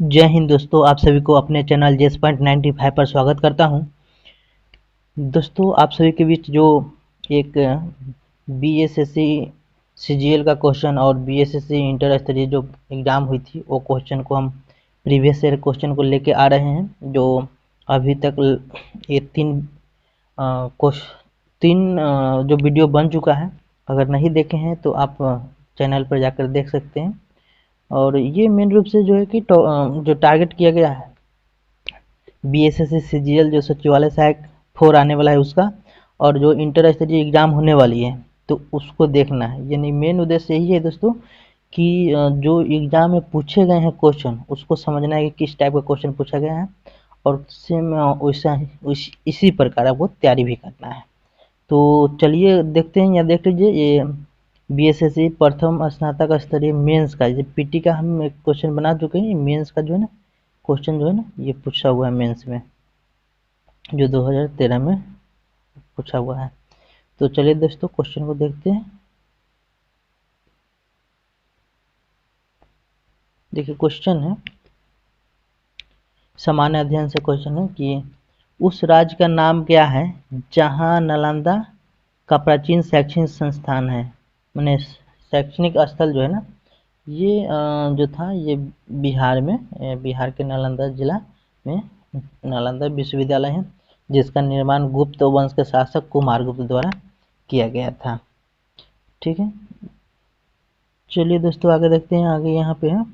जय हिंद दोस्तों, आप सभी को अपने चैनल JS.95 पर स्वागत करता हूं। दोस्तों, आप सभी के बीच जो एक BSSC CGL का क्वेश्चन और BSSC इंटर स्तरीय जो एग्ज़ाम हुई थी वो क्वेश्चन को हम प्रीवियस ईयर क्वेश्चन को लेके आ रहे हैं, जो अभी तक ये तीन जो वीडियो बन चुका है। अगर नहीं देखे हैं तो आप चैनल पर जाकर देख सकते हैं। और ये मेन रूप से जो है कि जो टारगेट किया गया है BSSC CGL जो सचिवालय सहायक 4 आने वाला है उसका, और जो इंटर स्तरीय एग्ज़ाम होने वाली है तो उसको देखना है। यानी मेन उद्देश्य यही है दोस्तों कि जो एग्ज़ाम में पूछे गए हैं क्वेश्चन उसको समझना है कि किस टाइप का क्वेश्चन पूछा गया है, और सेम वैसा इसी प्रकार आपको तैयारी भी करना है। तो चलिए देखते हैं, या देख लीजिए ये BSSC प्रथम स्नातक स्तरीय मेंस का, ये PT का हम एक क्वेश्चन बना चुके हैं। मेंस का जो है ना क्वेश्चन जो है ना ये पूछा हुआ है मेंस में, जो 2013 में पूछा हुआ है। तो चलिए दोस्तों क्वेश्चन को देखते हैं। देखिए क्वेश्चन है, सामान्य अध्ययन से क्वेश्चन है कि उस राज्य का नाम क्या है जहां नालंदा का प्राचीन शैक्षणिक संस्थान है। मैंने शैक्षणिक स्थल जो है ना ये जो था ये बिहार में, बिहार के नालंदा जिला में नालंदा विश्वविद्यालय है, जिसका निर्माण गुप्त वंश के शासक कुमारगुप्त द्वारा किया गया था। ठीक है, चलिए दोस्तों आगे देखते हैं। आगे यहाँ पे है,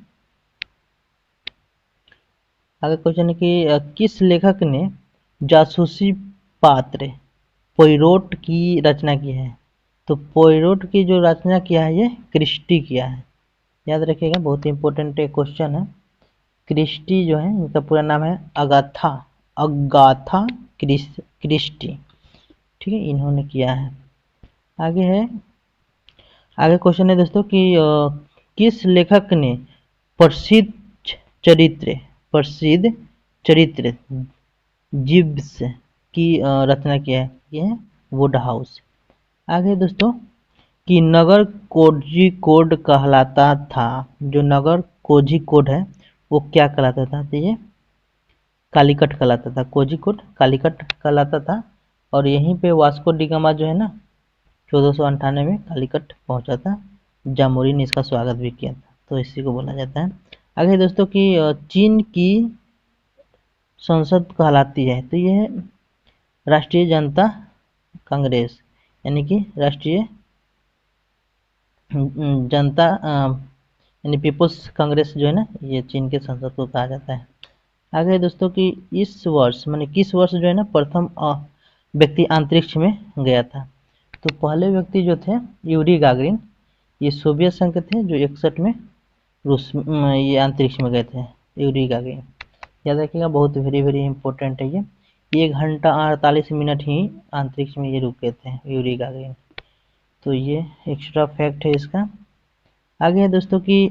आगे क्वेश्चन है कि किस लेखक ने जासूसी पात्र पोइरोट की रचना की है। तो पोइरोट की जो रचना किया है ये क्रिस्टी किया है, याद रखिएगा, बहुत ही इंपॉर्टेंट क्वेश्चन है। क्रिस्टी जो है इनका पूरा नाम है अगाथा अगाथा क्रिस्टी। ठीक है, इन्होंने किया है। आगे है, आगे क्वेश्चन है दोस्तों कि किस लेखक ने प्रसिद्ध प्रसिद्ध चरित्र जिब्स की रचना किया है। ये है वुड हाउस। आगे दोस्तों कि नगर कोझिकोड कहलाता था, जो नगर कोझिकोड है वो क्या कहलाता था। तो ये कालीकट कहलाता था, कोझिकोड कालीकट कहलाता था। और यहीं पे वास्को डी गामा जो है ना 1498 में कालीकट पहुंचा था, जामोरी ने इसका स्वागत भी किया था, तो इसी को बोला जाता है। आगे दोस्तों कि चीन की संसद कहलाती है। तो ये है राष्ट्रीय जनता कांग्रेस, यानी कि राष्ट्रीय जनता यानी पीपुल्स कांग्रेस जो है ना ये चीन के संसद को कहा जाता है। आगे दोस्तों कि इस वर्ष माने किस वर्ष जो है ना प्रथम व्यक्ति अंतरिक्ष में गया था। तो पहले व्यक्ति जो थे यूरी गागरिन, ये सोवियत संघ के थे, जो 61 में रूस ये अंतरिक्ष में गए थे, यूरी गागरिन। याद रखिएगा, बहुत वेरी वेरी इंपॉर्टेंट है ये। 1 घंटा 48 मिनट ही अंतरिक्ष में ये रुके थे यूरी गागरिन, तो ये एक्स्ट्रा फैक्ट है इसका। आगे है दोस्तों कि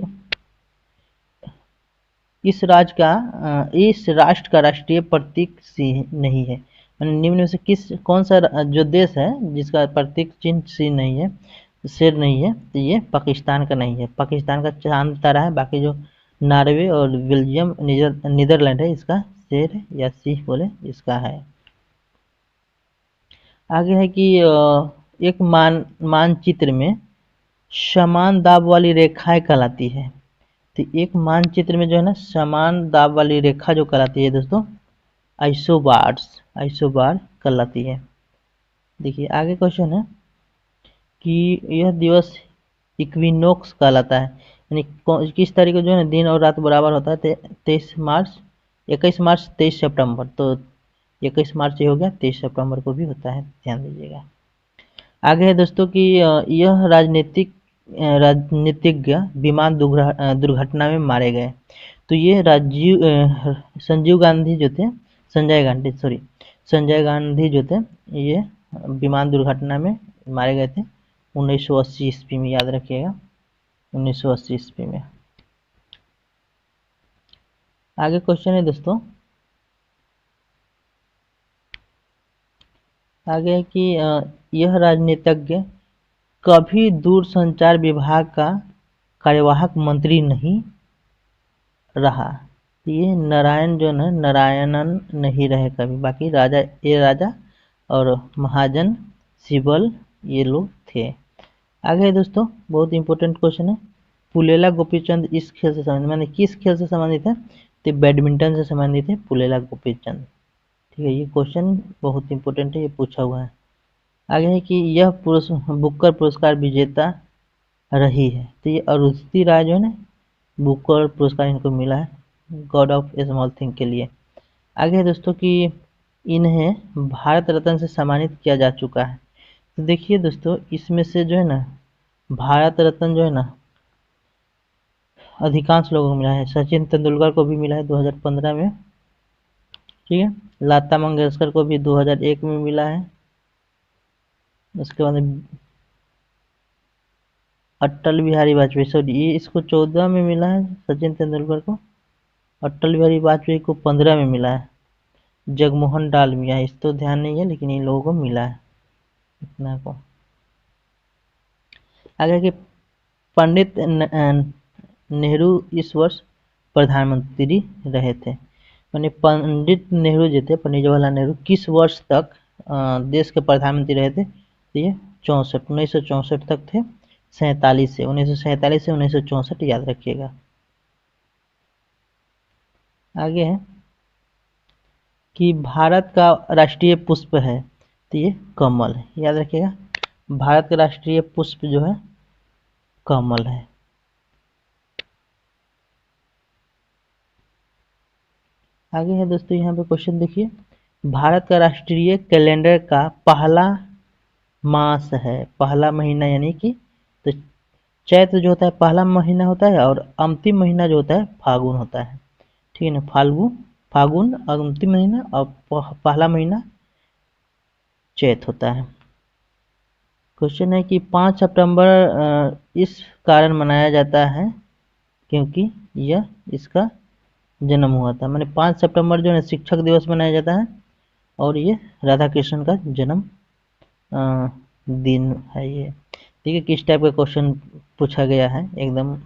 इस राष्ट्र का राष्ट्रीय प्रतीक सिंह नहीं है। निम्न में से कौन सा जो देश है जिसका प्रतीक चिन्ह सिंह नहीं है, शेर नहीं है। तो ये पाकिस्तान का नहीं है, पाकिस्तान का चांद तारा है। बाकी जो नॉर्वे और बेल्जियम नीदरलैंड है इसका शेर या सिंह बोले इसका है। आगे है कि एक मानचित्र में समान दाब वाली रेखाएं कहलाती है। तो एक मानचित्र में जो है ना समान दाब वाली रेखा जो कहलाती है दोस्तों आइसोबार कहलाती है। देखिए आगे क्वेश्चन है कि यह दिवस इक्विनोक्स कहलाता है, यानी किस तारीख को जो है ना दिन और रात बराबर होता है। 21 मार्च 23 सितंबर, तो 21 मार्च ये हो गया, 23 सितंबर को भी होता है, ध्यान दीजिएगा। आगे है दोस्तों कि यह राजनीतिज्ञ विमान दुर्घटना में मारे गए। तो ये संजय गांधी जो थे ये विमान दुर्घटना में मारे गए थे 1980 ईस्वी में, याद रखिएगा 1980 ईस्वी में। आगे क्वेश्चन है दोस्तों, आगे है कि यह राजनीतिज्ञ कभी दूरसंचार विभाग का कार्यवाहक मंत्री नहीं रहा। ये नारायण जो है नारायणन नहीं रहे कभी, बाकी राजा ये राजा और महाजन सिबल ये लोग थे। आगे है दोस्तों, बहुत इंपॉर्टेंट क्वेश्चन है। पुलेला गोपीचंद इस खेल से संबंधित, माने किस खेल से संबंधित है, तो बैडमिंटन से संबंधित है पुलेला गोपीचंद। ठीक है, ये क्वेश्चन बहुत इंपॉर्टेंट है, ये पूछा हुआ है। आगे है कि यह पुरुष बुकर पुरस्कार विजेता रही है, तो ये अरुंधति राय जो है ना, बुकर पुरस्कार इनको मिला है गॉड ऑफ स्मॉल थिंग के लिए। आगे है दोस्तों कि इन्हें भारत रत्न से सम्मानित किया जा चुका है। तो देखिए दोस्तों, इसमें से जो है ना भारत रत्न जो है ना अधिकांश लोगों को मिला है। सचिन तेंदुलकर को भी मिला है 2015 में, ठीक है। लता मंगेशकर को भी 2001 में मिला है। उसके बाद अटल बिहारी वाजपेयी, सॉरी ये इसको 14 में मिला है सचिन तेंदुलकर को। अटल बिहारी वाजपेयी को 15 में मिला है। जगमोहन डालमिया इस तो ध्यान नहीं है, लेकिन इन लोगों को मिला है इतना को। आगे कि पंडित नेहरू इस वर्ष प्रधानमंत्री रहे थे, यानी पंडित नेहरू जो थे, पंडित जवाहरलाल नेहरू किस वर्ष तक देश के प्रधानमंत्री रहे थे, तो ये 1964 तक थे। 1947 से 1964 याद रखिएगा। आगे है कि भारत का राष्ट्रीय पुष्प है, तो ये कमल है, याद रखिएगा। भारत का राष्ट्रीय पुष्प जो है कमल है। आगे है दोस्तों, यहाँ पे क्वेश्चन देखिए, भारत का राष्ट्रीय कैलेंडर का पहला मास है, पहला महीना, यानी कि तो चैत्र जो होता है पहला महीना होता है, और अंतिम महीना जो होता है फागुन होता है, ठीक है ना। फागुन अंतिम महीना और पहला महीना चैत होता है। क्वेश्चन है कि 5 सितंबर इस कारण मनाया जाता है क्योंकि यह इसका जन्म हुआ था, मैंने 5 सितंबर जो है शिक्षक दिवस मनाया जाता है, और ये राधा कृष्ण का जन्म दिन है ये। ठीक है, किस टाइप का क्वेश्चन पूछा गया है, एकदम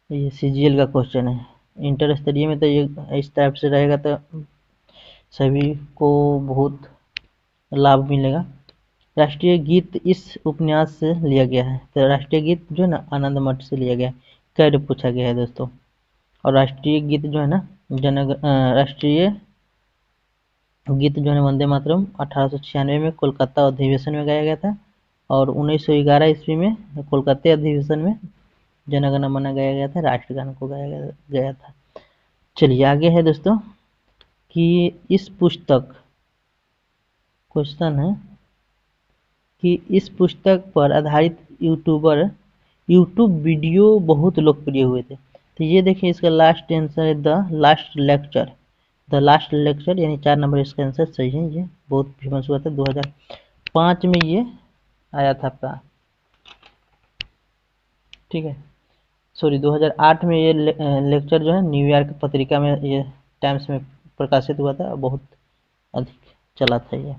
ये सीजीएल का क्वेश्चन है। इंटर स्तरीय में तो ये इस टाइप से रहेगा तो सभी को बहुत लाभ मिलेगा। राष्ट्रीय गीत इस उपन्यास से लिया गया है, तो राष्ट्रीय गीत जो है ना आनंद मठ से लिया गया है, कैसे पूछा गया है दोस्तों। और राष्ट्रीय गीत जो है ना राष्ट्रीय गीत जो है वंदे मातरम 1896 में कोलकाता अधिवेशन में गाया गया था, और 1911 ईस्वी में कोलकाता अधिवेशन में जनगण मन गाया गया था, राष्ट्रगान को गाया गया था। चलिए आगे है दोस्तों कि इस पुस्तक, क्वेश्चन है कि इस पुस्तक पर आधारित यूट्यूब वीडियो बहुत लोकप्रिय हुए थे, तो ये देखिए इसका लास्ट आंसर है द लास्ट लेक्चर, यानी 4 नंबर इसका आंसर सही है। ये बहुत फेमस हुआ था, 2005 में ये आया था आपका, ठीक है। सॉरी 2008 में ये लेक्चर जो है न्यूयॉर्क पत्रिका में, ये टाइम्स में प्रकाशित हुआ था, बहुत अधिक चला था ये।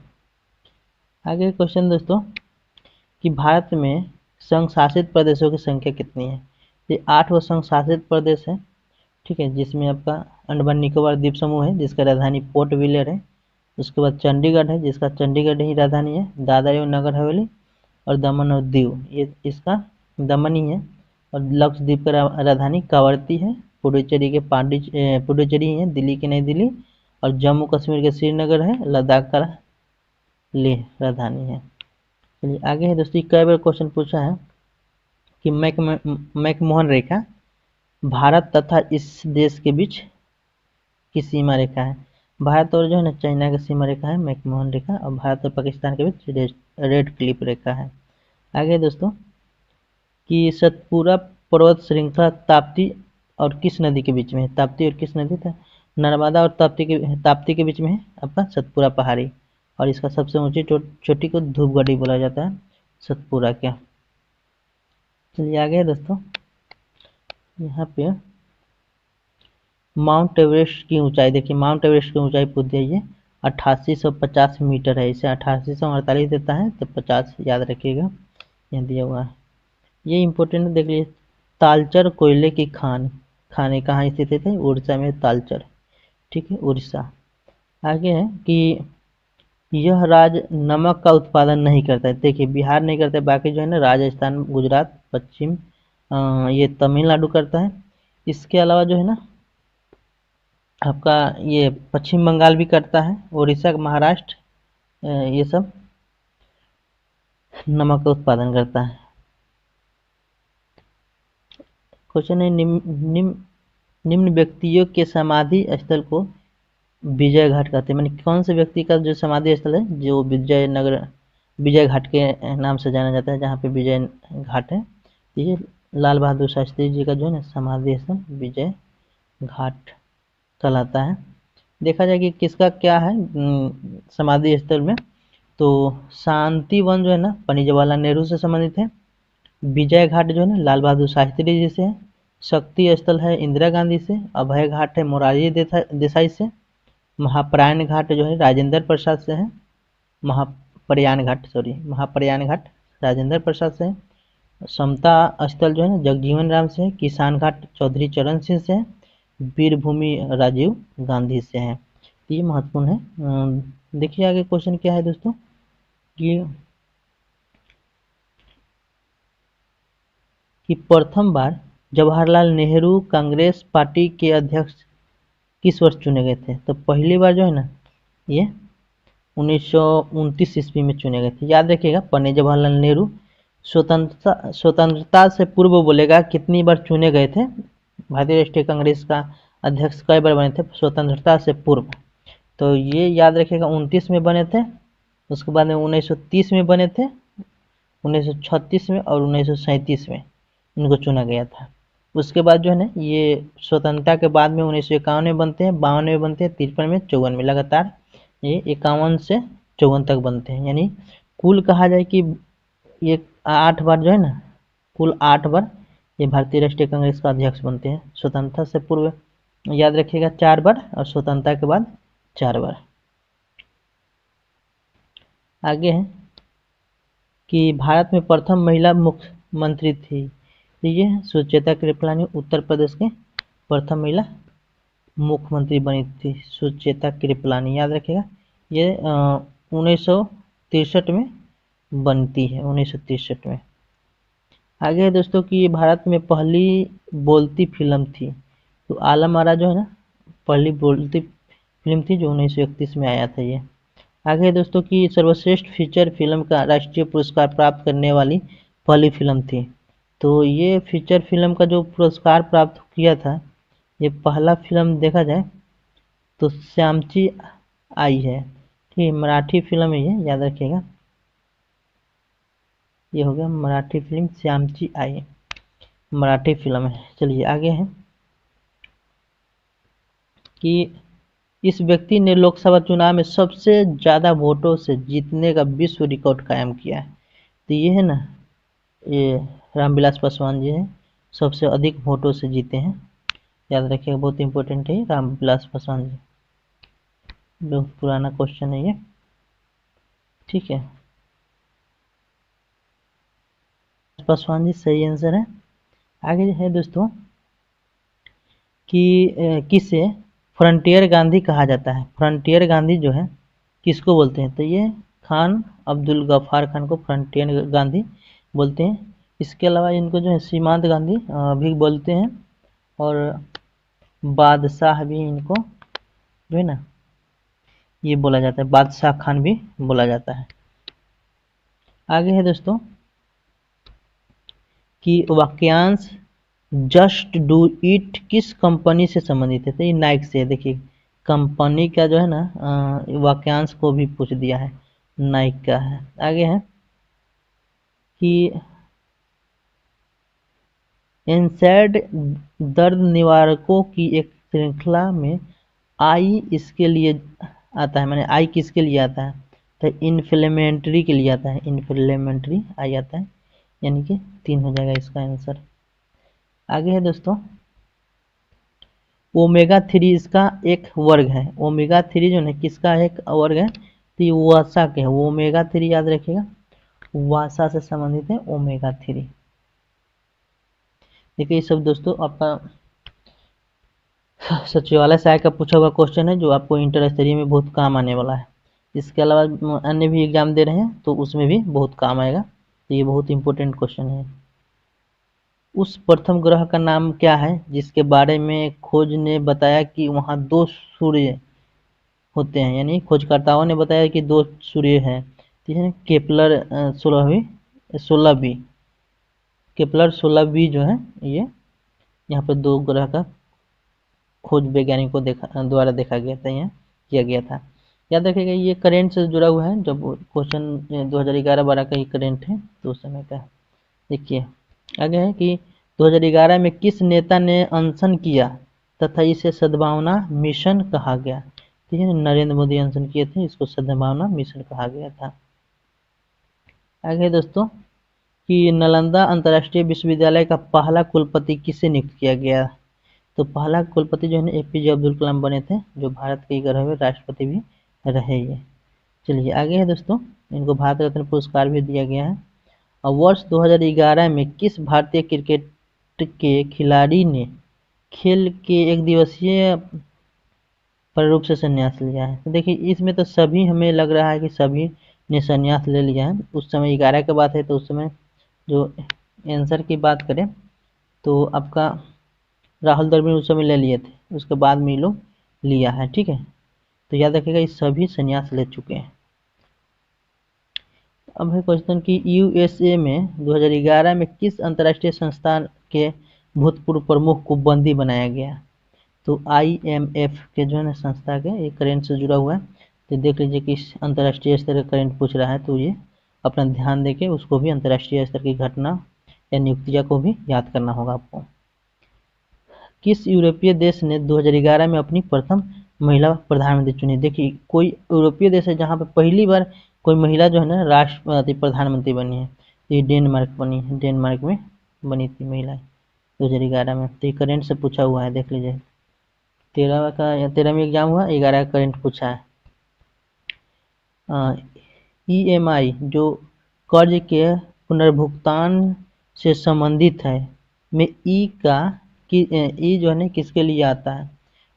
आगे क्वेश्चन दोस्तों कि भारत में संघ शासित प्रदेशों की संख्या कितनी है, ये 8वां संघ शासित प्रदेश है, ठीक है, जिसमें आपका अंडमान निकोबार द्वीप समूह है जिसका राजधानी पोर्ट विलियर है। उसके बाद चंडीगढ़ है जिसका चंडीगढ़ ही राजधानी है। दादरा एवं नगर हवेली और दमन और दीव ये इसका दमन ही है। और लक्षद्वीप का राजधानी कावरती है। पुडुचेरी के पुडुचेरी है, दिल्ली की नई दिल्ली, और जम्मू कश्मीर के श्रीनगर है, लद्दाख का लेह राजधानी है। चलिए आगे है दोस्तों, कई बार क्वेश्चन पूछा है कि मैकमोहन रेखा भारत तथा इस देश के बीच की सीमा रेखा है। भारत और जो है ना चाइना की सीमा रेखा है मैकमोहन रेखा, और भारत और पाकिस्तान के बीच रेड क्लिप रेखा है। आगे दोस्तों कि सतपुरा पर्वत श्रृंखला ताप्ती और किस नदी के बीच में है, ताप्ती और किस नदी था, नर्मदा और ताप्ती के बीच में है आपका सतपुरा पहाड़ी, और इसका सबसे ऊंची चोटी को धूपगढ़ी बोला जाता है सतपुरा क्या। चलिए आगे दोस्तों, यहाँ पे माउंट एवरेस्ट की ऊंचाई देखिए, माउंट एवरेस्ट की ऊंचाई पूछ जाइए 8850 मीटर है। इसे 8848 देता है तो 50 याद रखिएगा, यहाँ दिया हुआ है। ये इंपॉर्टेंट देख लीजिए, तालचर कोयले की खान खाने कहाँ स्थित है? उड़ीसा में तालचर, ठीक है, उड़ीसा। आगे है कि यह राज्य नमक का उत्पादन नहीं करता है। देखिए बिहार नहीं करता है, बाकी जो है ना राजस्थान, गुजरात, पश्चिम ये तमिलनाडु करता है। इसके अलावा जो है ना आपका ये पश्चिम बंगाल भी करता है, उड़ीसा, महाराष्ट्र ये सब नमक का उत्पादन करता है। क्वेश्चन है निम्न व्यक्तियों के समाधि स्थल को विजय घाट कहते हैं। मैंने कौन से व्यक्ति का जो समाधि स्थल है जो विजयनगर विजय घाट के नाम से जाना जाता है, जहाँ पे विजय घाट है। ये लाल बहादुर शास्त्री जी का जो है ना समाधि स्थल विजय घाट कहलाता है। देखा जाए कि किसका क्या है समाधि स्थल में, तो शांति वन जो है ना पंडित जवाहरलाल नेहरू से संबंधित है। विजय घाट जो है ना लाल बहादुर शास्त्री जी से है। शक्ति स्थल है इंदिरा गांधी से। अभय घाट है मोरारजी देसाई से। महाप्रयाण घाट जो है राजेंद्र प्रसाद से है। महाप्रयाण घाट राजेंद्र प्रसाद से है। समता स्थल जो है ना जगजीवन राम से है। किसान घाट चौधरी चरण सिंह से है। वीरभूमि राजीव गांधी से है। ये महत्वपूर्ण है। देखिए आगे क्वेश्चन क्या है दोस्तों कि प्रथम बार जवाहरलाल नेहरू कांग्रेस पार्टी के अध्यक्ष किस वर्ष चुने गए थे? तो पहली बार जो है ना ये 1929 ईस्वी में चुने गए थे। याद रखिएगा पंडित जवाहरलाल नेहरू स्वतंत्रता से पूर्व बोलेगा कितनी बार चुने गए थे भारतीय राष्ट्रीय कांग्रेस का अध्यक्ष, कई बार बने थे स्वतंत्रता से पूर्व। तो ये याद रखिएगा 29 में बने थे। उसके बाद में 1930 में बने थे, 1936 में और 1937 में इनको चुना गया था। उसके बाद जो है ना ये स्वतंत्रता के बाद में 1951 में बनते हैं, 52 में बनते हैं, 53 में, 54 में, लगातार ये 51 से 54 तक बनते हैं। यानी कुल कहा जाए कि ये 8 बार जो है ना, कुल 8 बार ये भारतीय राष्ट्रीय कांग्रेस का अध्यक्ष बनते हैं। स्वतंत्रता से पूर्व याद रखिएगा 4 बार और स्वतंत्रता के बाद 4 बार। आगे है कि भारत में प्रथम महिला मुख्यमंत्री थी। तो ये सुचेता कृपलानी उत्तर प्रदेश के प्रथम महिला मुख्यमंत्री बनी थी, सुचेता कृपलानी। याद रखिएगा ये 1963 में बनती है, 1963 में। आगे है दोस्तों कि ये भारत में पहली बोलती फिल्म थी। तो आलम आरा जो है ना पहली बोलती फिल्म थी जो 1931 में आया था ये। आगे है दोस्तों कि सर्वश्रेष्ठ फीचर फिल्म का राष्ट्रीय पुरस्कार प्राप्त करने वाली पहली फिल्म थी। तो ये फीचर फिल्म का जो पुरस्कार प्राप्त किया था, ये पहला फिल्म देखा जाए तो श्यामची आई है, ठीक है, मराठी फिल्म है ये, याद रखिएगा। ये हो गया मराठी फिल्म श्यामची आई, मराठी फिल्म है। चलिए आगे है कि इस व्यक्ति ने लोकसभा चुनाव में सबसे ज्यादा वोटों से जीतने का विश्व रिकॉर्ड कायम किया है। तो ये है ना ये रामविलास पासवान जी हैं, सबसे अधिक वोटों से जीते हैं। याद रखिएगा बहुत इंपॉर्टेंट है रामविलास पासवान जी, बहुत पुराना क्वेश्चन है ये, ठीक है। पासवान जी सही आंसर है। आगे है दोस्तों कि किसे फ्रंटियर गांधी कहा जाता है। फ्रंटियर गांधी जो है किसको बोलते हैं? तो ये खान अब्दुल गफ्फार खान को फ्रंटियर गांधी बोलते हैं। इसके अलावा इनको जो है सीमांत गांधी भी बोलते हैं, और बादशाह भी इनको जो है ना ये बोला जाता है, बादशाह खान भी बोला जाता है। आगे है दोस्तों कि वाक्यांश जस्ट डू इट किस कंपनी से संबंधित है? तो ये नाइक से है। देखिए कंपनी का जो है ना वाक्यांश को भी पूछ दिया है, नाइक का है। आगे है कि एनसैड दर्द निवारकों की एक श्रृंखला में आई इसके लिए आता है, माने आई किसके लिए आता है? तो इन्फ्लेमेटरी के लिए आता है, इन्फ्लेमेटरी आई आता है, यानी कि 3 हो जाएगा इसका आंसर। आगे है दोस्तों ओमेगा 3 इसका एक वर्ग है। ओमेगा 3 जो है किसका एक वर्ग है? तो ये वसा के है। ओमेगा 3 याद रखिएगा वसा से संबंधित है ओमेगा 3। देखिए ये सब दोस्तों आपका सचिवालय सहायक का पूछा हुआ क्वेश्चन है, जो आपको इंटर स्तरीय में बहुत काम आने वाला है। इसके अलावा अन्य भी एग्जाम दे रहे हैं तो उसमें भी बहुत काम आएगा, तो ये बहुत इंपॉर्टेंट क्वेश्चन है। उस प्रथम ग्रह का नाम क्या है जिसके बारे में खोज ने बताया कि वहाँ 2 सूर्य होते हैं, यानी खोजकर्ताओं ने बताया कि 2 सूर्य हैं। ठीक है, केपलर 16b, केपलर 16b जो है ये यहाँ पर 2 ग्रह का खोज वैज्ञानिकों द्वारा देखा गया था, यहाँ किया गया था। याद रखिएगा ये करेंट से जुड़ा हुआ है, जब क्वेश्चन 2011-12 का ही करेंट है तो उस समय का। देखिए आगे है कि 2011 में किस नेता ने अनशन किया तथा इसे सद्भावना मिशन कहा गया। ठीक है, नरेंद्र मोदी अनशन किए थे, इसको सद्भावना मिशन कहा गया था। आगे दोस्तों कि नालंदा अंतर्राष्ट्रीय विश्वविद्यालय का पहला कुलपति किसे नियुक्त किया गया। तो पहला कुलपति जो है एपीजे अब्दुल कलाम बने थे, जो भारत के 11वें राष्ट्रपति भी रहे ये। चलिए आगे है दोस्तों, इनको भारत रत्न पुरस्कार भी दिया गया है। और वर्ष 2011 में किस भारतीय क्रिकेट के खिलाड़ी ने खेल के एक दिवसीय प्रारूप से संन्यास लिया है। तो देखिए इसमें तो सभी, हमें लग रहा है कि सभी ने संन्यास ले लिया है। उस समय 11 की बात है, तो उस समय जो आंसर की बात करें तो आपका राहुल द्रविड़ उस समय ले लिए थे, उसके बाद में ये लोग लिया है। ठीक है, तो याद रखिएगा ये सभी संन्यास ले चुके हैं। अब है क्वेश्चन कि यूएसए में 2011 में किस अंतर्राष्ट्रीय संस्थान के भूतपूर्व प्रमुख को बंदी बनाया गया। तो IMF के जो है ना संस्था के, एक करेंट से जुड़ा हुआ है, तो देख लीजिए कि अंतर्राष्ट्रीय स्तर का करेंट पूछ रहा है, तो ये अपना ध्यान देके उसको भी अंतर्राष्ट्रीय स्तर की घटना या नियुक्तियां को भी याद करना होगा आपको। किस यूरोपीय देश ने 2011 में अपनी प्रथम महिला प्रधानमंत्री चुनी। देखिए कोई यूरोपीय देश है जहाँ पे पहली बार कोई महिला जो है ना राष्ट्रपति प्रधानमंत्री बनी है, तो ये डेनमार्क बनी है, डेनमार्क में बनी थी महिला 2011 में। तो ये करेंट से पूछा हुआ है, देख लीजिए 13 का या 13 में एग्जाम हुआ, 11 का करेंट पूछा है। EMI जो कर्ज के पुनर्भुगतान से संबंधित है में ई का ई जो है ना किसके लिए आता है।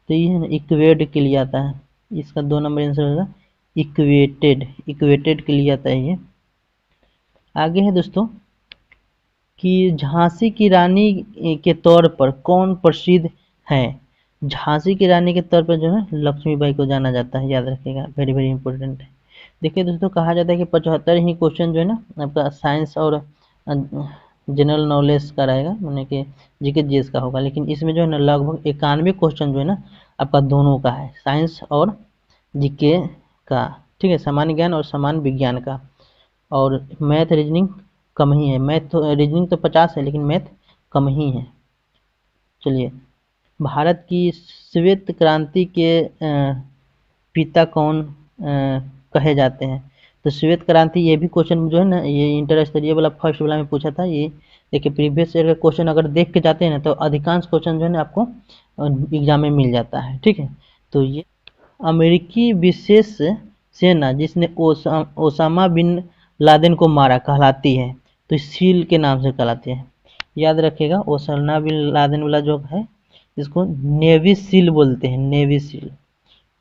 तो ये है ना इक्वेट के लिए आता है, इसका 2 नंबर आंसर होगा इक्वेटेड, इक्वेटेड के लिए आता है ये। आगे है दोस्तों कि झांसी की रानी के तौर पर कौन प्रसिद्ध है। झांसी की रानी के तौर पर जो है लक्ष्मीबाई को जाना जाता है, याद रखिएगा, वेरी वेरी इंपॉर्टेंट है। देखिए दोस्तों कहा जाता है कि 75 ही क्वेश्चन जो है ना आपका साइंस और जनरल नॉलेज का रहेगा, माने कि जीके जीएस का होगा, लेकिन इसमें जो है ना लगभग 91 क्वेश्चन जो है ना आपका दोनों का है, साइंस और जीके का। ठीक है, सामान्य ज्ञान और सामान्य विज्ञान का। और मैथ रीजनिंग कम ही है, मैथ रीजनिंग तो 50 है लेकिन मैथ कम ही है। चलिए, भारत की श्वेत क्रांति के पिता कौन कहे जाते हैं। तो श्वेत क्रांति, ये भी क्वेश्चन जो है ना ये इंटर स्तरीय वाला फर्स्ट वाला में पूछा था। ये देखिए प्रीवियस ईयर का क्वेश्चन अगर देख के जाते हैं ना तो अधिकांश क्वेश्चन जो है ना आपको एग्जाम में मिल जाता है। ठीक है, तो ये अमेरिकी विशेष सेना जिसने ओसामा बिन लादेन को मारा कहलाती है, तो सील के नाम से कहलाती है। याद रखिएगा ओसामा बिन लादेन वाला जो है इसको नेवी सील बोलते हैं, नेवी सील।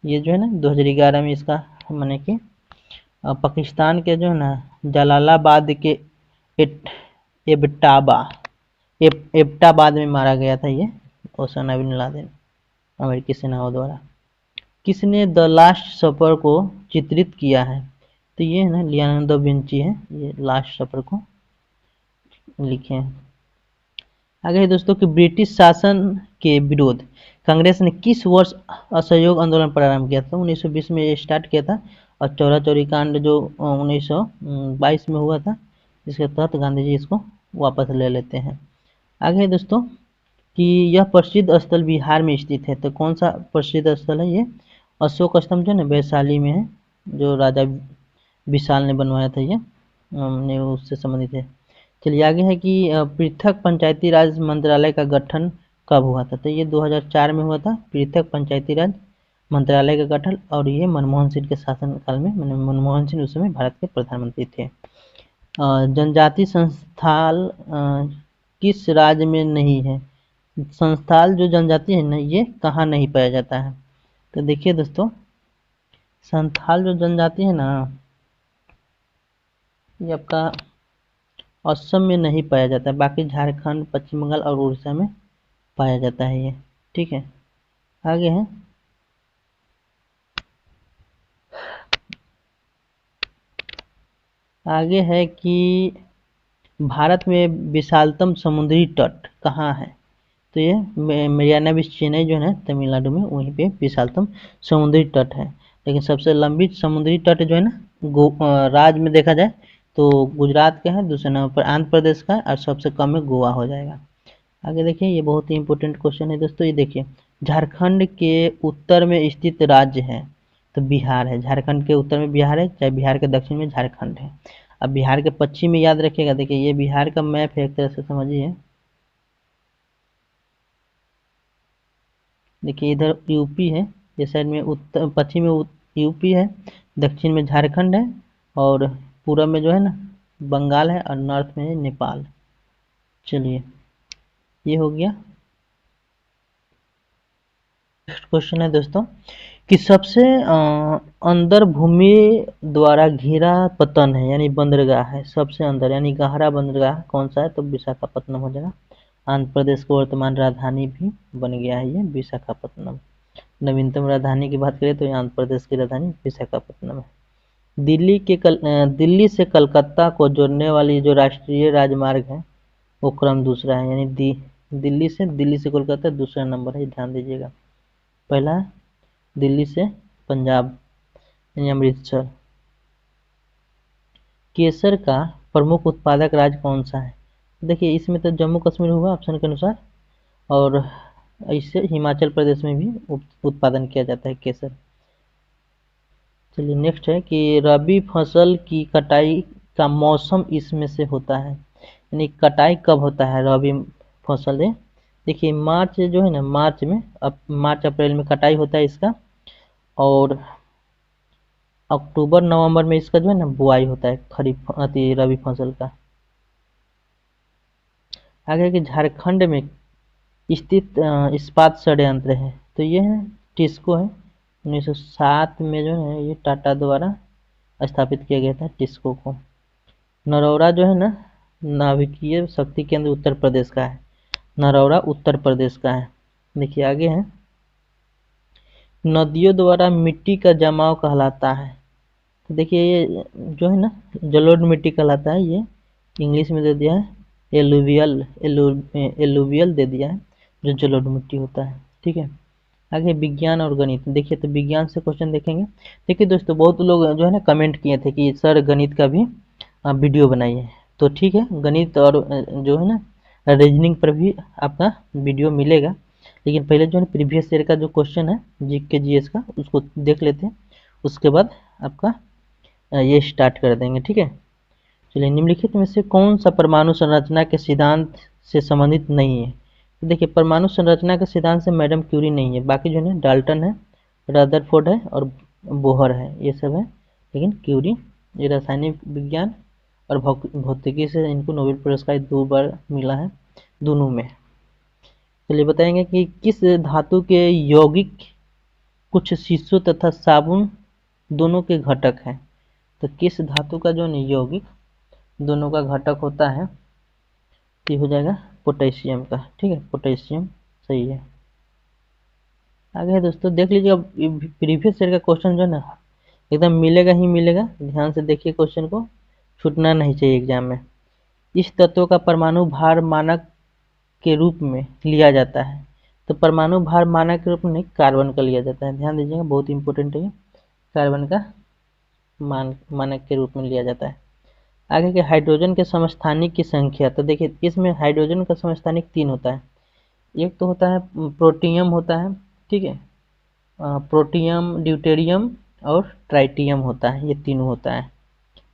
ये जो है ना 2011 में इसका माने कि पाकिस्तान के जो है ना जलालाबाद के एबटाबाद में मारा गया था ये ओसामा बिन लादेन अमेरिकी सेनाओं द्वारा। किसने द लास्ट सफर को चित्रित किया है। तो ये है ना लियोनार्डो दा विंची है, ये लास्ट सफर को लिखे हैं। आगे है दोस्तों कि ब्रिटिश शासन के विरोध कांग्रेस ने किस वर्ष असहयोग आंदोलन प्रारंभ किया था। 1920 में ये स्टार्ट किया था, और चौरा चौरी कांड जो 1922 में हुआ था, इसके तहत गांधी जी इसको वापस ले लेते हैं। आगे है दोस्तों कि यह प्रसिद्ध स्थल बिहार में स्थित है। तो कौन सा प्रसिद्ध स्थल है ये। अशोक स्तंभ जो है ना वैशाली में है, जो राजा विशाल ने बनवाया था, ये हमने उससे संबंधित है। चलिए आगे है कि पृथक पंचायती राज मंत्रालय का गठन कब हुआ था। तो ये 2004 में हुआ था, पृथक पंचायती राज मंत्रालय का गठन, और ये मनमोहन सिंह के शासनकाल में, मनमोहन सिंह उस समय भारत के प्रधानमंत्री थे। जनजाति संस्थान किस राज्य में नहीं है। संस्थाल जो जनजाति है ना, ये कहाँ नहीं पाया जाता है? तो देखिए दोस्तों, संथाल जो जनजाति है ना, ये आपका असम में नहीं पाया जाता है, बाकी झारखंड, पश्चिम बंगाल और उड़ीसा में पाया जाता है ये। ठीक है, आगे है, आगे है कि भारत में विशालतम समुद्री तट कहाँ है? तो ये मरियाना बीच, चेन्नई जो है तमिलनाडु में, वहीं पे विशालतम समुद्री तट है। लेकिन सबसे लंबी समुद्री तट जो है ना, राज्य में देखा जाए तो गुजरात का है, दूसरे नंबर पर आंध्र प्रदेश का, और सबसे कम में गोवा हो जाएगा। आगे देखिए, ये बहुत ही इंपॉर्टेंट क्वेश्चन है दोस्तों। ये देखिए, झारखंड के उत्तर में स्थित राज्य है, तो बिहार है। झारखंड के उत्तर में बिहार है, चाहे बिहार के दक्षिण में झारखंड है। अब बिहार के पश्चिम में याद रखिएगा, देखिए ये बिहार का मैप है, एक तरह से समझिए। देखिए इधर यूपी है, ये साइड में उत्तर पश्चिम में यूपी है, दक्षिण में झारखंड है, और पूरब में जो है ना बंगाल है, और नॉर्थ में है नेपाल। चलिए, ये हो गया। नेक्स्ट क्वेश्चन है दोस्तों कि सबसे अंदर भूमि द्वारा घिरा पतन है, यानी बंदरगाह है सबसे अंदर, यानी गहरा बंदरगाह कौन सा है? तो विशाखापत्तनम हो जाएगा। आंध्र प्रदेश की वर्तमान राजधानी भी बन गया है ये विशाखापत्तनम। नवीनतम राजधानी की बात करें तो ये आंध्र प्रदेश की राजधानी विशाखापत्तनम है। दिल्ली से कलकत्ता को जोड़ने वाली जो राष्ट्रीय राजमार्ग है वो क्रम दूसरा है, यानी दिल्ली से कोलकाता दूसरा नंबर है, ध्यान दीजिएगा। पहला दिल्ली से पंजाब यानी अमृतसर। केसर का प्रमुख उत्पादक राज्य कौन सा है? देखिए इसमें तो जम्मू कश्मीर होगा ऑप्शन के अनुसार, और इससे हिमाचल प्रदेश में भी उत्पादन किया जाता है केसर। चलिए नेक्स्ट है कि रबी फसल की कटाई का मौसम इसमें से होता है, यानी कटाई कब होता है रबी फसल है? देखिए मार्च जो है ना, मार्च में, अब मार्च अप्रैल में कटाई होता है इसका, और अक्टूबर नवंबर में इसका जो है ना बुआई होता है खरीफ रबी फसल का। आगे कि झारखंड में स्थित इस्पात षड्यंत्र है, तो ये है टिस्को है। 1907 में जो है ये टाटा द्वारा स्थापित किया गया था टिस्को को। नरौरा जो है ना, नाभिकीय शक्ति केंद्र उत्तर प्रदेश का है, नरौरा उत्तर प्रदेश का है। देखिए आगे है, नदियों द्वारा मिट्टी का जमाव कहलाता है। तो देखिए ये जो है ना जलोढ़ मिट्टी कहलाता है, ये इंग्लिश में दे दिया है एलुवियल दे दिया है, जो जलोढ़ मिट्टी होता है। ठीक है, आगे विज्ञान और गणित। देखिए तो विज्ञान से क्वेश्चन देखेंगे। देखिए दोस्तों, बहुत लोग जो है ना कमेंट किए थे कि सर गणित का भी वीडियो बनाइए, तो ठीक है, गणित और जो है ना रीजनिंग पर भी आपका वीडियो मिलेगा। लेकिन पहले जो है प्रीवियस ईयर का जो क्वेश्चन है जीके जीएस का, उसको देख लेते हैं, उसके बाद आपका ये स्टार्ट कर देंगे। ठीक है, चलिए, निम्नलिखित में से कौन सा परमाणु संरचना के सिद्धांत से संबंधित नहीं है? तो देखिए परमाणु संरचना के सिद्धांत से मैडम क्यूरी नहीं है, बाकी जो है डाल्टन है, रदरफोर्ड है और बोहर है, ये सब है। लेकिन क्यूरी ये रासायनिक विज्ञान और भौतिकी से इनको नोबेल पुरस्कार 2 बार मिला है दोनों में। चलिए बताएंगे कि किस धातु के यौगिक कुछ शीशो तथा साबुन दोनों के घटक हैं? तो किस धातु का जो यौगिक दोनों का घटक होता है, ये हो जाएगा पोटेशियम का। ठीक है, पोटेशियम सही है। आगे है दोस्तों, देख लीजिए, अब प्रीवियस ईयर का क्वेश्चन जो है ना एकदम मिलेगा ही मिलेगा, ध्यान से देखिए क्वेश्चन को, छूटना नहीं चाहिए एग्जाम में। इस तत्व का परमाणु भार मानक के रूप में लिया जाता है? तो परमाणु भार मानक के रूप में कार्बन का लिया जाता है, ध्यान दीजिएगा, बहुत इंपॉर्टेंट है, कार्बन का मानक के रूप में लिया जाता है। आगे के हाइड्रोजन के समस्थानिक की संख्या। तो देखिए इसमें हाइड्रोजन का समस्थानिक 3 होता है, एक तो होता है प्रोटियम होता है, ठीक है, प्रोटियम, ड्यूटेरियम और ट्राइटियम होता है, ये तीनों होता है।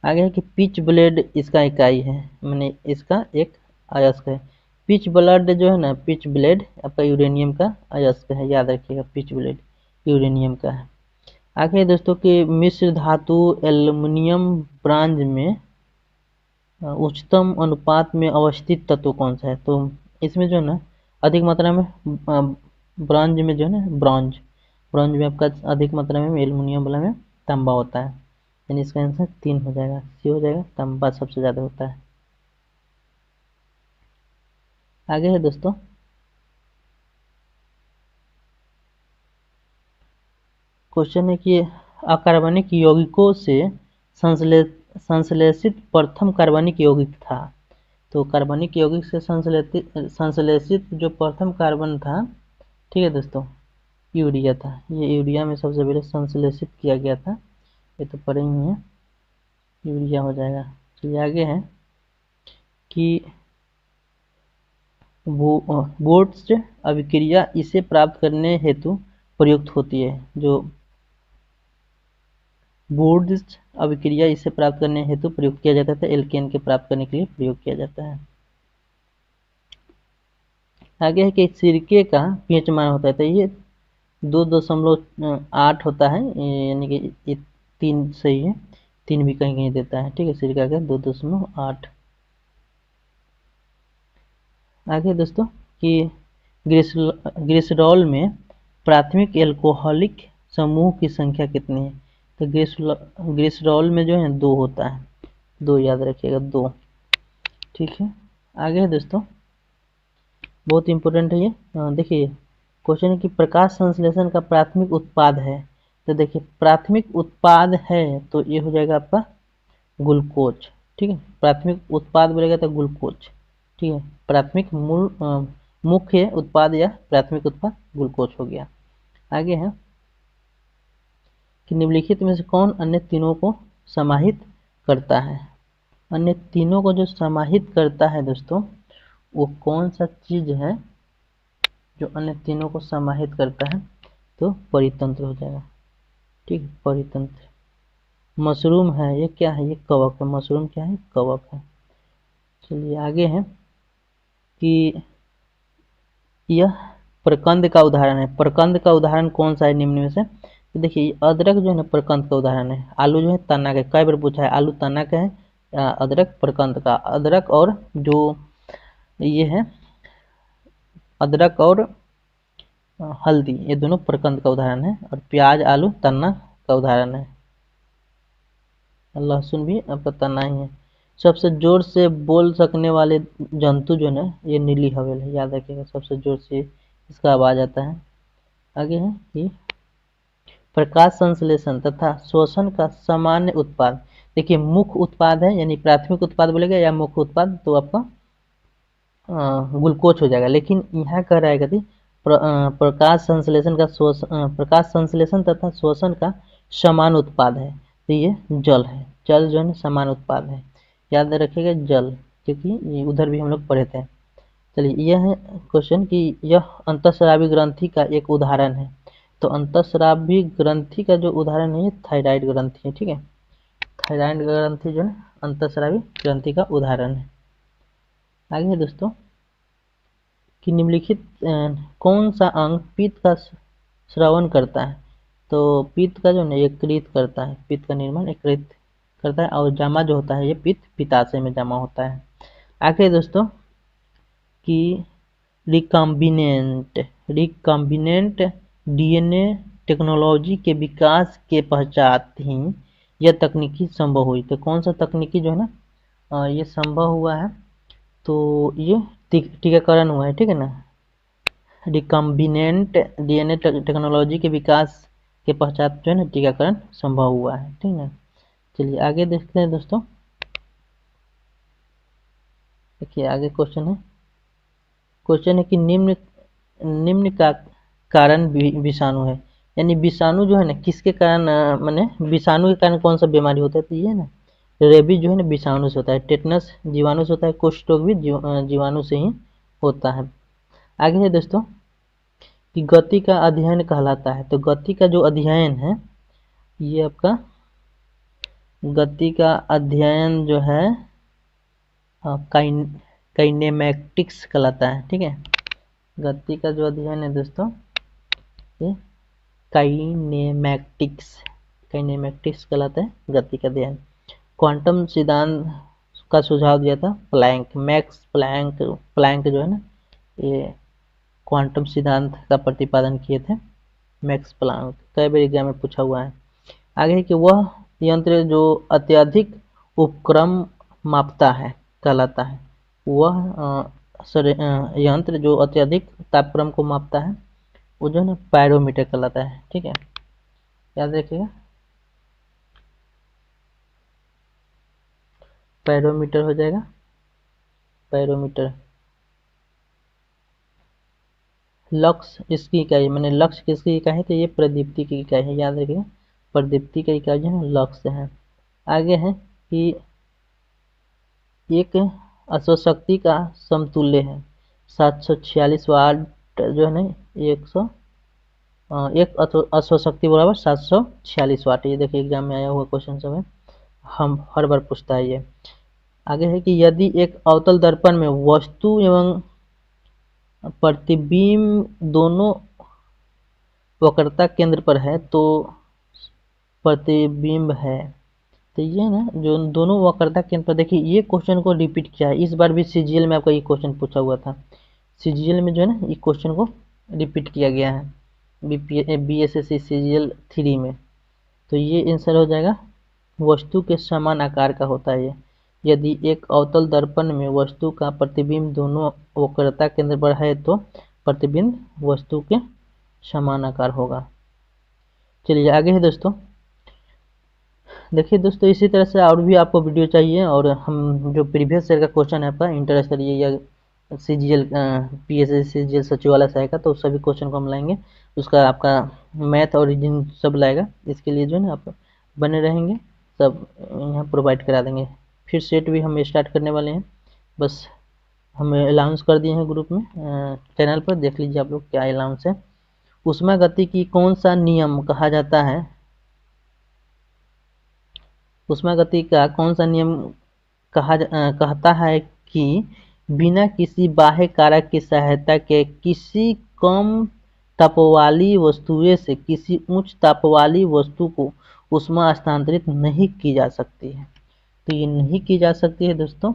आगे है कि पिच ब्लेड इसका इकाई है, मैंने इसका एक अयस्क है। पिच ब्लेड जो है ना, पिच ब्लेड आपका यूरेनियम का अयस्क है, याद रखिएगा, पिच ब्लेड यूरेनियम का है। आगे दोस्तों कि मिश्र धातु एल्युमिनियम ब्रांज में उच्चतम अनुपात में अवस्थित तत्व कौन सा है? तो इसमें जो है ना अधिक मात्रा में ब्रॉन्ज में जो है ना, ब्रॉन्ज ब्रॉन्ज में आपका अधिक मात्रा में, एल्युमिनियम वाला में तांबा होता है, यानी इसका आंसर 3 हो जाएगा, सी हो जाएगा, तांबा सबसे ज़्यादा होता है। आगे है दोस्तों, क्वेश्चन है कि अकार्बनिक यौगिकों से संश्लेषित प्रथम कार्बनिक यौगिक था। तो कार्बनिक यौगिक से संश्लेषित जो प्रथम कार्बन था, ठीक है दोस्तों, यूरिया था। ये यूरिया में सबसे पहले संश्लेषित किया गया था, ये तो पढ़े ही है, यूरिया हो जाएगा। चलिए आगे है कि बोर्ड्स अभिक्रिया इसे प्राप्त करने हेतु प्रयुक्त होती है। जो बोर्ड्स अभिक्रिया इसे प्राप्त करने हेतु प्रयुक्त किया जाता था, एल्केन के प्राप्त करने के लिए प्रयोग किया जाता है। आगे है कि सिरके का पीएच मान होता है, तो ये 2.8 होता है, यानी कि ये 3 सही है, 3 भी कहीं कहीं देता है, ठीक है, सिरका का 2.8। आगे दोस्तों कि ग्लिसरॉल में प्राथमिक एल्कोहलिक समूह की संख्या कितनी है। तो ग्लिसरॉल में जो है 2 होता है, 2 याद रखिएगा, 2, ठीक है। आगे है दोस्तों, बहुत इंपॉर्टेंट है ये, देखिए क्वेश्चन है कि प्रकाश संश्लेषण का प्राथमिक उत्पाद है। तो देखिए प्राथमिक उत्पाद है तो ये हो जाएगा आपका ग्लूकोज, ठीक है, प्राथमिक उत्पाद बोलेगा तो ग्लूकोज, ठीक है, प्राथमिक मुख्य उत्पाद या प्राथमिक उत्पाद ग्लूकोज हो गया। आगे है कि निम्नलिखित में से कौन अन्य तीनों को समाहित करता है। अन्य तीनों को जो समाहित करता है दोस्तों, वो कौन सा चीज है जो अन्य तीनों को समाहित करता है, तो परितंत्र हो जाएगा, ठीक है, परितंत्र। मशरूम है, ये क्या है, ये कवक है, मशरूम क्या है, कवक है। चलिए आगे है कि यह प्रकंद का उदाहरण है। प्रकंद का उदाहरण कौन सा है निम्न में से। तो देखिए अदरक जो है ना प्रकंद का उदाहरण है, आलू जो है तना का, कई बार पूछा है, आलू तना का है, अदरक प्रकंद का। अदरक और जो ये है, अदरक और हल्दी, ये दोनों प्रकंद का उदाहरण है, और प्याज आलू तना का उदाहरण है। लहसुन भी आपका तना ही है। सबसे जोर से बोल सकने वाले जंतु जो है ना, ये नीली हवेल है, याद रखिएगा, सबसे जोर से इसका आवाज आता है। आगे है कि प्रकाश संश्लेषण तथा शोषण का सामान्य उत्पाद। देखिए मुख्य उत्पाद है, यानी प्राथमिक उत्पाद बोलेगा या मुख्य उत्पाद, तो आपका ग्लूकोज हो जाएगा। लेकिन यहाँ कह रहा है कि प्रकाश संश्लेषण का प्रकाश संश्लेषण तथा शोषण का समान उत्पाद है, तो ये जल है। जल जो है समान उत्पाद है, याद रखिएगा जल, क्योंकि उधर भी हम लोग पढ़े थे। चलिए यह है क्वेश्चन कि यह अंतःस्रावी ग्रंथि का एक उदाहरण है। तो अंतःस्रावी ग्रंथि का जो उदाहरण है, थायराइड ग्रंथि है, ठीक है, थायराइड ग्रंथि जो है अंतःस्रावी ग्रंथि का उदाहरण है। आगे है दोस्तों कि निम्नलिखित कौन सा अंग पित्त का श्रवण करता है। तो पित्त का जो है यकृत करता है, पित्त का निर्माण यकृत करता है, और जमा जो होता है ये पित्त पित्ताशय में जमा होता है। आगे दोस्तों कि रिकॉम्बिनेंट डीएनए टेक्नोलॉजी के विकास के पश्चात ही यह तकनीकी संभव हुई। तो कौन सा तकनीकी जो है ना ये संभव हुआ है, तो ये टीकाकरण हुआ है, ठीक है ना, रिकॉम्बिनेंट डीएनए टेक्नोलॉजी के विकास के पश्चात जो है ना टीकाकरण संभव हुआ है, ठीक है। चलिए आगे देखते हैं दोस्तों, देखिए आगे क्वेश्चन है कि निम्न का कारण विषाणु है। यानी विषाणु जो है ना किसके कारण, माने विषाणु के कारण कौन सा बीमारी होता है, तो ये ना रेबीज जो है ना विषाणु से होता है, टेटनस जीवाणु से होता है, कुष्ठ रोग भी जीवाणु से ही होता है। आगे है दोस्तों कि गति का अध्ययन कहलाता है। तो गति का जो अध्ययन है, ये आपका गति का अध्ययन जो है काइनेमैटिक्स कहलाता है, ठीक है। गति का जो अध्ययन है दोस्तों, ये काइनेमैटिक्स कहलाता है, गति का अध्ययन। क्वांटम सिद्धांत का सुझाव दिया था प्लैंक, मैक्स प्लैंक जो है ना, ये क्वांटम सिद्धांत का प्रतिपादन किए थे? Max Planck. कई बार एग्जाम में पूछा हुआ है। आगे है कि वह यंत्र जो अत्यधिक उपक्रम मापता है कहलाता है। वह यंत्र जो अत्यधिक तापक्रम को मापता है वो जो है ना पायरोमीटर कहलाता है। ठीक है, याद रखिएगा, पायरोमीटर हो जाएगा, पायरोमीटर। लक्स इसकी इकाई, मैंने लक्स किसकी इकाई है तो ये प्रदीप्ति की इकाई है, याद रखिएगा, प्रदीप्ति का इकाई जो है लक्स है। आगे है कि एक अश्वशक्ति का समतुल्य है 746 वाट जो है ना, एक अश्वशक्ति बराबर 746 वाट। ये देखिए एग्जाम में आया हुआ क्वेश्चन सब है, हम हर बार पूछता है ये। आगे है कि यदि एक अवतल दर्पण में वस्तु एवं प्रतिबिंब दोनों वक्रता केंद्र पर है तो प्रतिबिंब है, तो ये ना जो दोनों वक्रता केंद्र पर, देखिए ये क्वेश्चन को रिपीट किया है, इस बार भी सीजीएल में आपका ये क्वेश्चन पूछा हुआ था। सीजीएल में जो है ना ये क्वेश्चन को रिपीट किया गया है बीएसएससी सीजीएल 3 में। तो ये आंसर हो जाएगा, वस्तु के समान आकार का होता है ये। यदि एक अवतल दर्पण में वस्तु का प्रतिबिंब दोनों वक्रता केंद्र पर है तो प्रतिबिंब वस्तु के समान आकार होगा। चलिए आगे है दोस्तों। देखिए दोस्तों, इसी तरह से और भी आपको वीडियो चाहिए और हम जो प्रीवियस ईयर का क्वेश्चन है आपका इंटर स्तरीय या सीजीएल पीएसएससी सीजीएल सचिवालय सहायक, तो सभी क्वेश्चन को हम लाएंगे। उसका आपका मैथ और रीजनिंग सब लाएगा, इसके लिए जो है ना आप बने रहेंगे, सब यहाँ प्रोवाइड करा देंगे। फिर सेट भी हम स्टार्ट करने वाले हैं, बस हम अलाउंस कर दिए हैं ग्रुप में, चैनल पर देख लीजिए आप लोग क्या अलाउंस है। ऊष्मागति की कौन सा नियम कहा जाता है, ऊष्मागति का कौन सा नियम कहता है कि बिना किसी बाह्य कारक की सहायता के किसी कम ताप वाली वस्तुएं से किसी उच्च ताप वाली वस्तु को ऊष्मा हस्तांतरित नहीं की जा सकती है। तो ये नहीं की जा सकती है दोस्तों,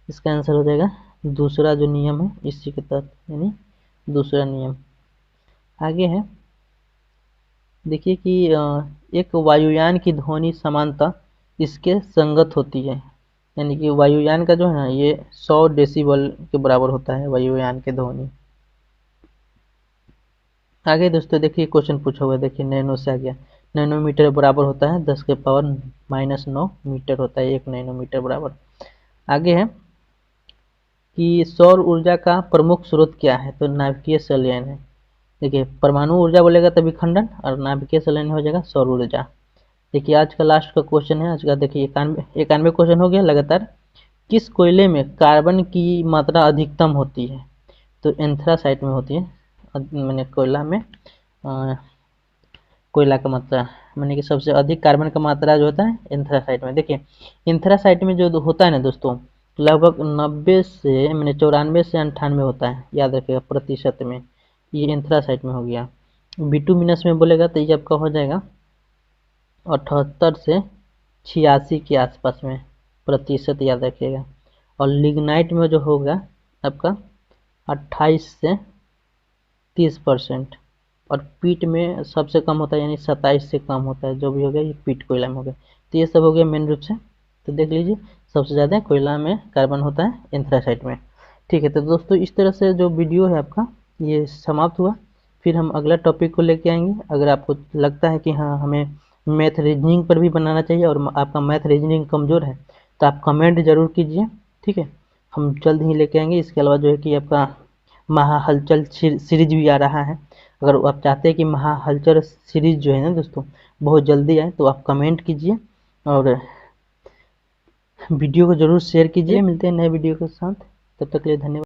इसका आंसर हो जाएगा दूसरा जो नियम है इसी के तहत, यानी दूसरा नियम। आगे है, देखिए कि एक वायुयान की ध्वनि समानता इसके संगत होती है, यानी कि वायुयान का जो है ना ये 100 डेसिबल के बराबर होता है वायुयान के ध्वनि। आगे दोस्तों देखिए क्वेश्चन पूछा हुआ है, देखिए नैनो से आ गया, नैनोमीटर बराबर होता है 10 के पावर -9 मीटर होता है 1 नैनोमीटर बराबर। आगे है कि सौर ऊर्जा का प्रमुख स्रोत क्या है, तो नाभिकीय संलयन है। देखिए परमाणु ऊर्जा बोलेगा तभी खंडन, और नाभिकीय संलयन हो जाएगा सौर ऊर्जा। देखिए आज का लास्ट का क्वेश्चन है, आज का देखिए 91 क्वेश्चन हो गया लगातार। किस कोयले में कार्बन की मात्रा अधिकतम होती है, तो एंथ्रासाइट में होती है। मैंने कोयला में कोयला का मात्रा मैंने कि सबसे अधिक कार्बन का मात्रा जो होता है एंथ्रासाइट में। देखिए एंथ्रासाइट में जो होता है ना दोस्तों, लगभग 90 से मैंने 94 से 98 होता है, याद रखिएगा प्रतिशत में, ये एंथ्रासाइट में हो गया। बिटुमिनस में बोलेगा तो ये आपका हो जाएगा 78 से 86 के आसपास में प्रतिशत, याद रखिएगा। और लिग्नाइट में जो होगा आपका 28 से 30%, और पीट में सबसे कम होता है, यानी 27 से कम होता है, जो भी हो गया ये पीट कोयला में हो गया। तो ये सब हो गया मेन रूप से। तो देख लीजिए सबसे ज़्यादा कोयला में कार्बन होता है एंथ्रासाइट में। ठीक है, तो दोस्तों इस तरह से जो वीडियो है आपका ये समाप्त हुआ। फिर हम अगला टॉपिक को लेके आएंगे। अगर आपको लगता है कि हाँ हमें मैथ रीजनिंग पर भी बनाना चाहिए और आपका मैथ रीजनिंग कमज़ोर है तो आप कमेंट जरूर कीजिए, ठीक है, हम जल्द ही लेके आएंगे। इसके अलावा जो है कि आपका महाहलचल सीरीज भी आ रहा है। अगर आप चाहते हैं कि महाहलचल सीरीज जो है ना दोस्तों बहुत जल्दी आए तो आप कमेंट कीजिए और वीडियो को जरूर शेयर कीजिए। मिलते हैं नए वीडियो के साथ, तब तक के लिए धन्यवाद।